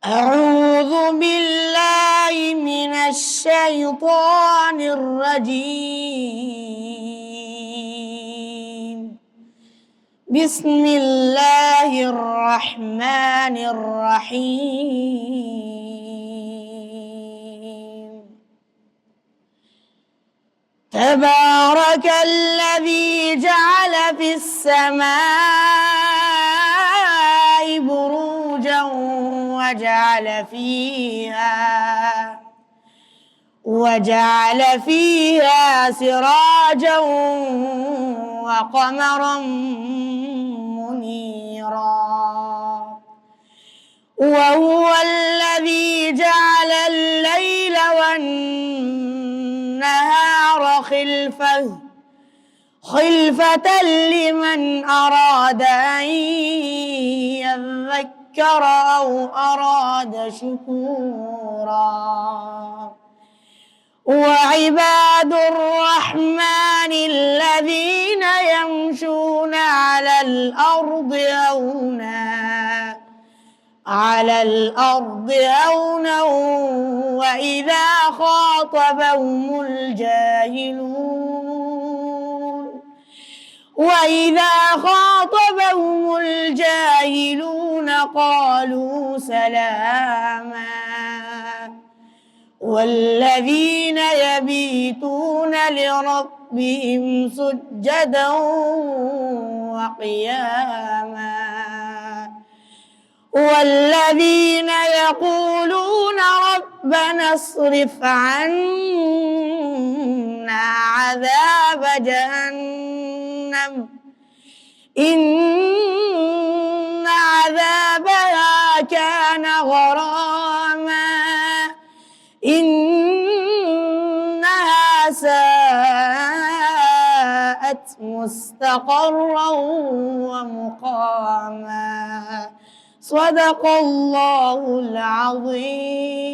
أعوذ بالله من الشيطان الرجيم. بسم الله الرحمن الرحيم. تبارك الذي جعل في السماء بروجا وجعل فيها سراجا وقمرا منيرا. وهو الذي جعل الليل والنهار خلفة لمن أراد أن يذكر أو أراد شكورا. وعباد الرحمن الذين يمشون على الأرض هونا وإذا خاطبهم الجاهلون قالوا سلاما. والذين يبيتون لربهم سجدا وقياما. والذين يقولون ربنا اصرف عنا عذاب جهنم إن عذابها كان غراما إنها ساءت مستقرا ومقاما. صدق الله العظيم.